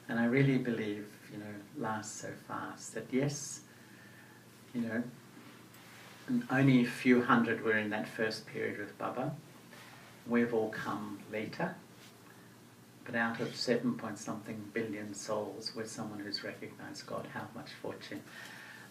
And I really believe, life so fast that yes, only a few hundred were in that first period with Baba. We've all come later. But out of 7-point-something billion souls, we're someone who's recognized God, how much fortune.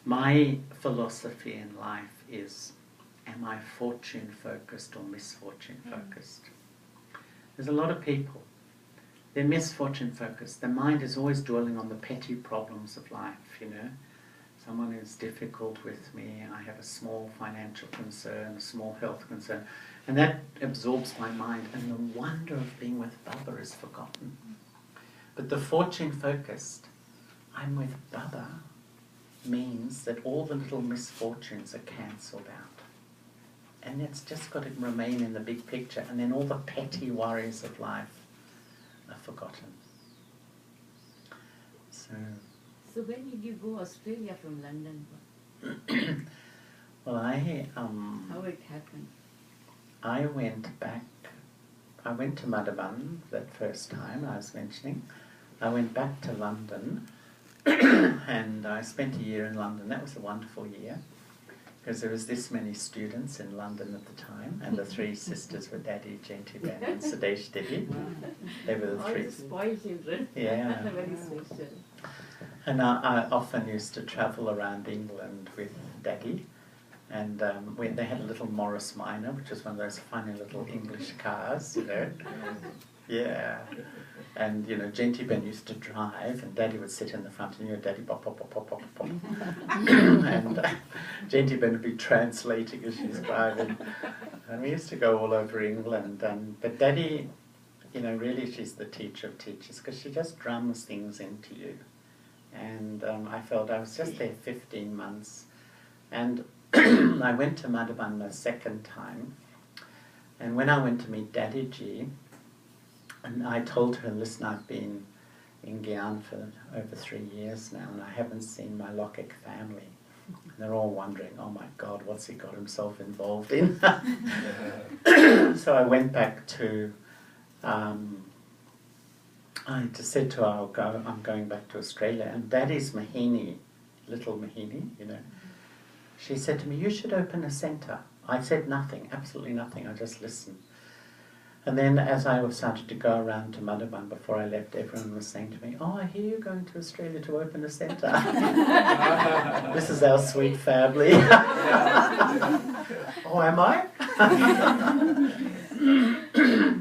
My philosophy in life is, am I fortune-focused or misfortune-focused? There's a lot of people, they're misfortune-focused. Their mind is always dwelling on the petty problems of life, Someone is difficult with me, I have a small financial concern, a small health concern, and that absorbs my mind, and the wonder of being with Baba is forgotten. But the fortune-focused, I'm with Baba, means that all the little misfortunes are cancelled out. And it's just got to remain in the big picture, and then all the petty worries of life are forgotten. So when did you go Australia from London? Well, how it happened? I went back. I went to Madhavan that first time I was mentioning. I went back to London, and I spent a year in London. That was a wonderful year, because there was this many students in London at the time, and the three sisters were Daddy, Jentiben, and Sudesh Devi. They were the All three. the spoiled children. Yeah. Very special. And I often used to travel around England with Daddy, and they had a little Morris Minor, which was one of those funny little English cars, Yeah. And, Gentiben used to drive, and Daddy would sit in the front, and Daddy pop, pop, pop, pop, pop, pop. And Gentiben would be translating as she's driving. And we used to go all over England. But Daddy, really she's the teacher of teachers, because she just drums things into you. And I felt I was just there 15 months. And I went to Madhavan the second time. And when I went to meet Daddyji, and I told her, listen, I've been in Guyana for over 3 years now, and I haven't seen my Lokik family. And they're all wondering, oh my God, what's he got himself involved in? So I went back to, I just said to her, I'm going back to Australia. And Daddy's Mahini, little Mahini, she said to me, you should open a centre. I said nothing, absolutely nothing, I just listened. And then as I started to go around to Madhavan before I left, everyone was saying to me, oh, I hear you're going to Australia to open a centre. This is our sweet family. Oh, am I?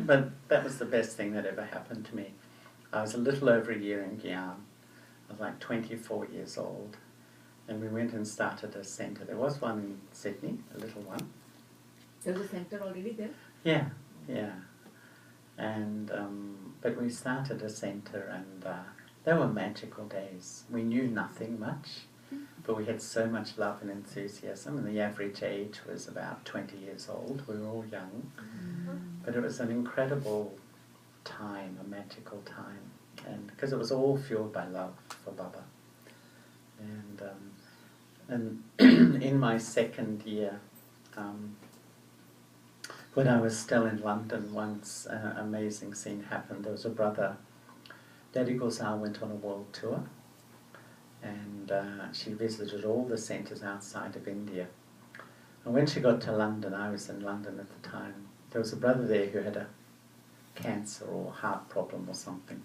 But that was the best thing that ever happened to me. I was a little over a year in Guyana. I was like 24 years old. And we went and started a centre. There was one in Sydney, a little one. There was a centre already there? Yeah, yeah. And but we started a centre, and they were magical days. We knew nothing much, but we had so much love and enthusiasm, and the average age was about 20 years old. We were all young, but it was an incredible time, a magical time, and because it was all fueled by love for Baba. And in my second year, when I was still in London, once an amazing scene happened. There was a brother, Daddy Gosal went on a world tour, and she visited all the centres outside of India. And when she got to London, I was in London at the time, there was a brother there who had a cancer or heart problem or something.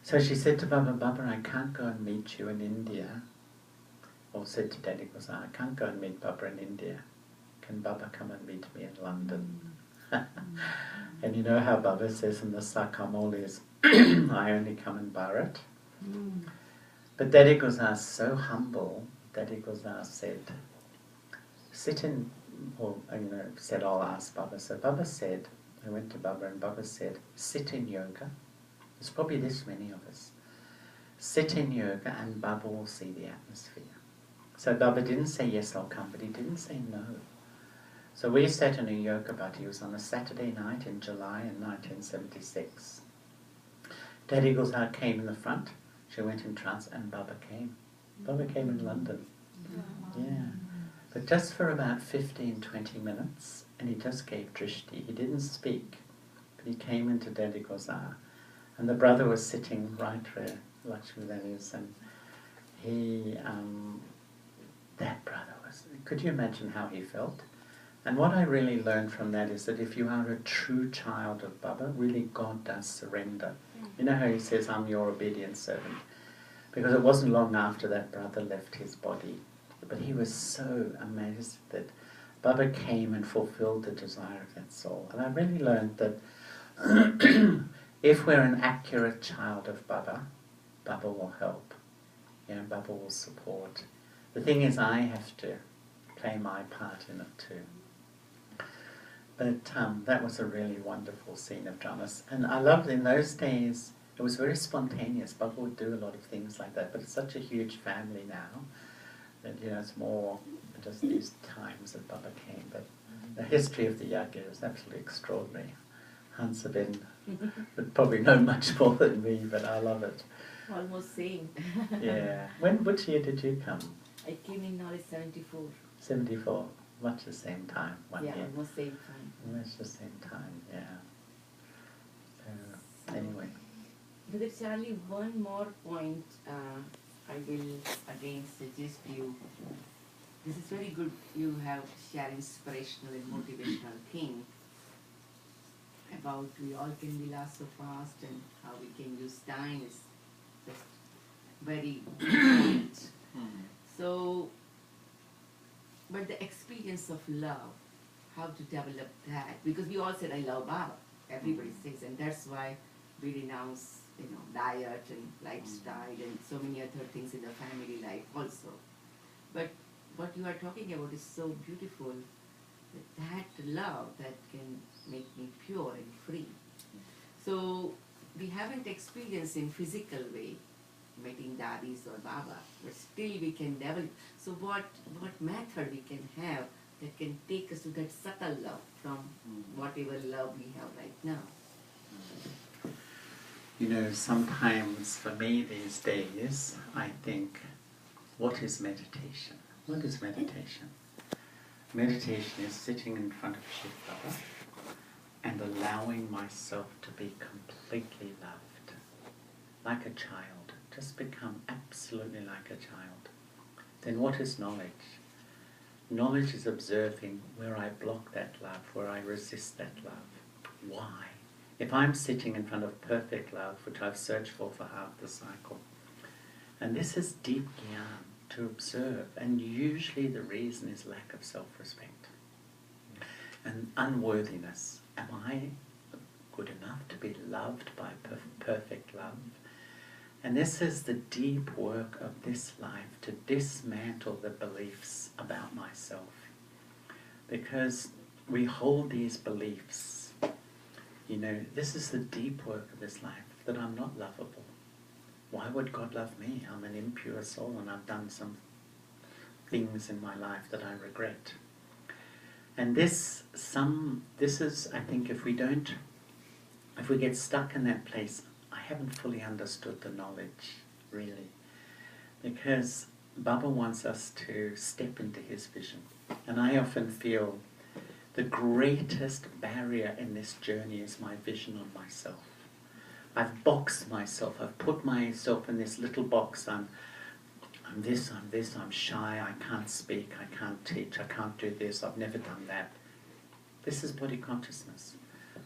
So she said to Baba, Baba, I can't go and meet you in India. Or said to Daddy Gosal, I can't go and meet Baba in India. Can Baba come and meet me in London? And you know how Baba says in the Sakamolis, I only come in Bharat. But Daddy Gosal is so humble. Daddy Gosal said, sit in, or said, I'll ask Baba. So Baba said, I went to Baba, and Baba said, sit in yoga. There's probably this many of us. Sit in yoga and Baba will see the atmosphere. So Baba didn't say, yes, I'll come, but he didn't say no. So we sat in a yoga bhatt. It was on a Saturday night in July in 1976. Daddy Gosal came in the front. She went in trance, and Baba came. Baba came in London. Yeah. But just for about 15, 20 minutes, and he just gave drishti. He didn't speak, but he came into Daddy Gosal. And the brother was sitting right where Lakshmi is, and he, that brother was, could you imagine how he felt? And what I really learned from that is that if you are a true child of Baba, really God does surrender. You know how he says, I'm your obedient servant? Because it wasn't long after that brother left his body. But he was so amazed that Baba came and fulfilled the desire of that soul. And I really learned that if we're an accurate child of Baba, Baba will help. Baba will support. The thing is, I have to play my part in it too. But that was a really wonderful scene of dramas. And I loved in those days, it was very spontaneous. Baba would do a lot of things like that. But it's such a huge family now that, it's more just these times that Baba came. But the history of the Yagya is absolutely extraordinary. Hansaben would probably know much more than me, but I love it. Almost same. Yeah. Which year did you come? I came in knowledge 74. 74. Much the same time, one year. Almost same time. Almost the same time, yeah. So, anyway. Brother Charlie, one more point I will again suggest you. This is very good. You have shared inspirational and motivational thing about we all can be lost so fast and how we can use time is just very important. So, but the experience of love, how to develop that, because we all said I love Baba, everybody says, and that's why we renounce, diet and lifestyle and so many other things in the family life also. But what you are talking about is so beautiful, that love that can make me pure and free. So we haven't experienced in physical way, meeting daddies or Baba, but still we can develop. So what method we can have that can take us to that subtle love from whatever love we have right now? Sometimes for me these days, I think, what is meditation? What is meditation? Meditation is sitting in front of Shiv Baba and allowing myself to be completely loved, like a child. Just become absolutely like a child. Then what is knowledge? Knowledge is observing where I block that love, where I resist that love. Why? If I'm sitting in front of perfect love, which I've searched for half the cycle, and this is deep gyan, to observe, and usually the reason is lack of self-respect and unworthiness. Am I good enough to be loved by perfect love? And this is the deep work of this life, to dismantle the beliefs about myself. Because we hold these beliefs, this is the deep work of this life, that I'm not lovable. Why would God love me? I'm an impure soul and I've done some things in my life that I regret. And this is, I think, if we get stuck in that place, I haven't fully understood the knowledge, really. Because Baba wants us to step into his vision. And I often feel the greatest barrier in this journey is my vision on myself. I've boxed myself, I've put myself in this little box. I'm this, I'm shy, I can't speak, I can't teach, I can't do this, I've never done that. This is body consciousness.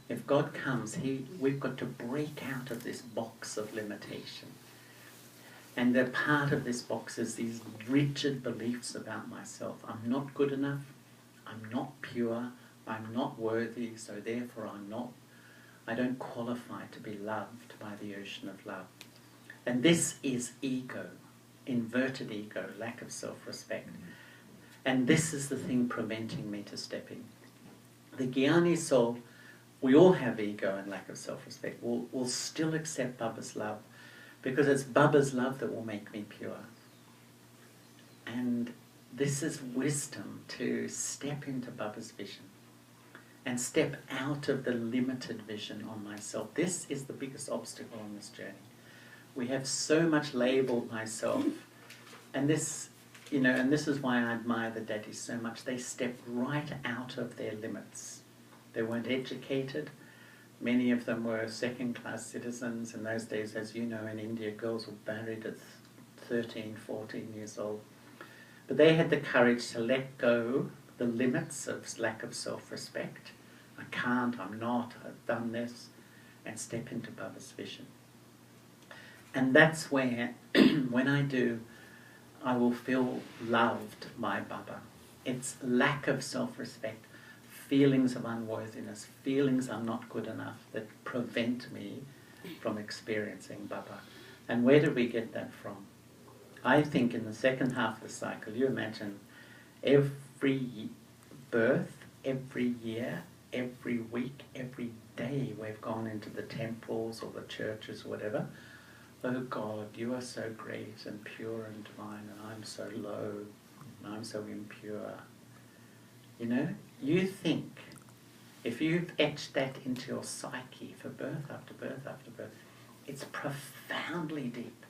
If God comes, we've got to break out of this box of limitation. And the part of this box is these rigid beliefs about myself. I'm not good enough, I'm not pure, I'm not worthy, so therefore I don't qualify to be loved by the ocean of love. And this is ego, inverted ego, lack of self-respect. And this is the thing preventing me to step in. The Jnani soul, we all have ego and lack of self-respect. We'll still accept Baba's love, because it's Baba's love that will make me pure. And this is wisdom, to step into Baba's vision and step out of the limited vision on myself. This is the biggest obstacle on this journey. We have so much labelled myself, and this, and this is why I admire the daddies so much. They stepped right out of their limits. They weren't educated. Many of them were second-class citizens. In those days, as you know, in India, girls were married at 13, 14 years old. But they had the courage to let go the limits of lack of self-respect. I can't, I'm not, I've done this, and step into Baba's vision. And that's where, when I do, I will feel loved by Baba. It's lack of self-respect, feelings of unworthiness, feelings I'm not good enough that prevent me from experiencing Baba. And where do we get that from? I think in the second half of the cycle, you imagine every birth, every year, every week, every day we've gone into the temples or the churches or whatever. Oh God, you are so great and pure and divine, and I'm so low, and I'm so impure. You know, you think, if you've etched that into your psyche for birth after birth after birth, it's profoundly deep.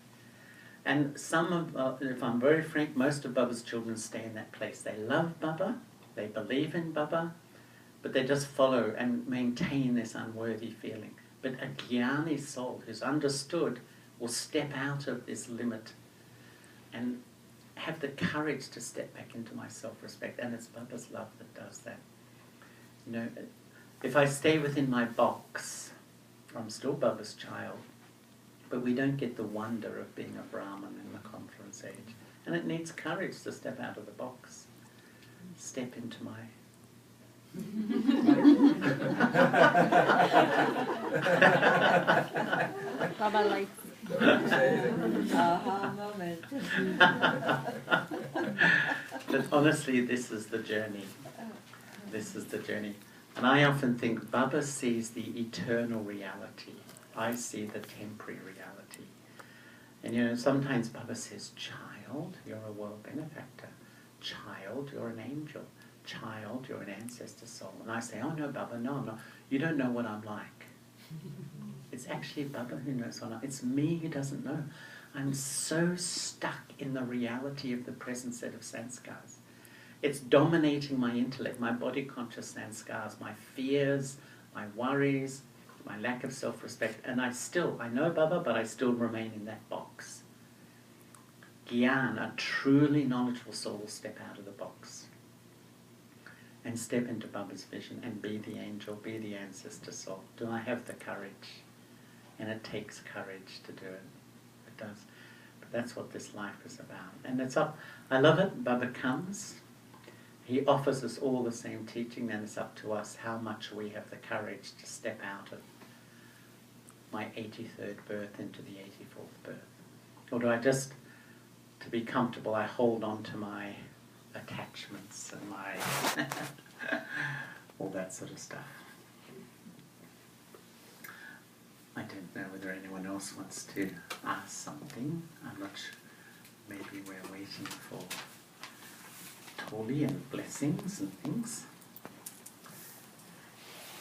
And some of, if I'm very frank, most of Baba's children stay in that place. They love Baba, they believe in Baba, but they just follow and maintain this unworthy feeling. But a Jnani soul who's understood will step out of this limit and have the courage to step back into my self-respect. And it's Baba's love that does that. You know, if I stay within my box, I'm still Baba's child, but we don't get the wonder of being a Brahmin in the conference age. And it needs courage to step out of the box, step into my... Baba likes aha moment. But honestly, this is the journey. This is the journey. And I often think Baba sees the eternal reality. I see the temporary reality. And you know, sometimes Baba says, child, you're a world benefactor. Child, you're an angel. Child, you're an ancestor soul. And I say, oh no, Baba, no, I'm not. You don't know what I'm like. It's actually Baba who knows what I'm like. It's me who doesn't know. I'm so stuck in the reality of the present set of sanskars. It's dominating my intellect, my body conscious sanskars, my fears, my worries, my lack of self-respect. And I know Baba, but I still remain in that box. Gyan, a truly knowledgeable soul, will step out of the box and step into Baba's vision and be the angel, be the ancestor soul. Do I have the courage? And it takes courage to do it. It does. But that's what this life is about. And it's up. I love it. Baba comes. He offers us all the same teaching, and it's up to us how much we have the courage to step out of my 83rd birth into the 84th birth. Or do I just, to be comfortable, I hold on to my attachments and my all that sort of stuff. I don't know whether anyone else wants to ask something. I'm not sure. Maybe we're waiting for Toli and blessings and things.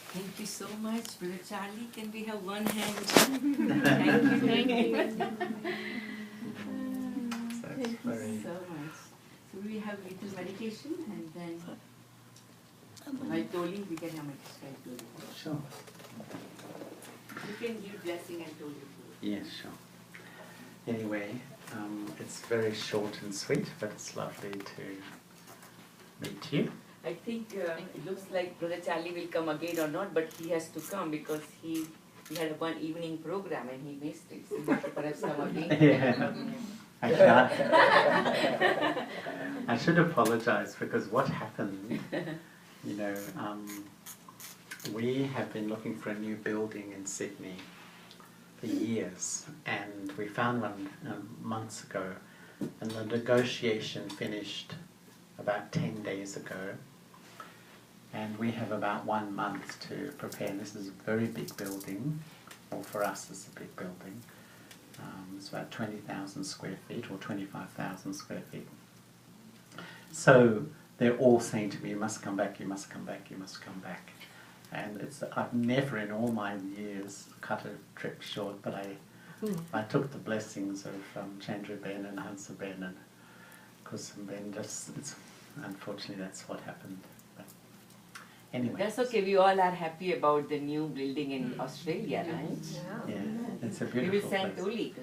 Thank you so much, Brother Charlie. Can we have one hand? Thank you. Thank you so much. So we have little meditation, and then by Toli we can have meditation. Sure. You can give blessing and Toli. Yes, sure. Anyway, it's very short and sweet, but it's lovely to meet you. I think it looks like Brother Charlie will come again or not, but he has to come because he had one evening program and he missed it. So he has to perhaps come again. Yeah. Actually, I should apologize because what happened, you know, we have been looking for a new building in Sydney for years, and we found one months ago, and the negotiation finished about 10 days ago, and we have about 1 month to prepare. And this is a very big building, or for us it's a big building. It's about 20,000 square feet or 25,000 square feet. So they're all saying to me, you must come back, you must come back, you must come back. And I've never in all my years cut a trip short, but I took the blessings of Chandra Ben and Hansa Ben and Kusum Ben. Unfortunately that's what happened. But Anyway. That's okay. We all are happy about the new building in Australia, right? Yeah, it's a We beautiful will send place. Uli.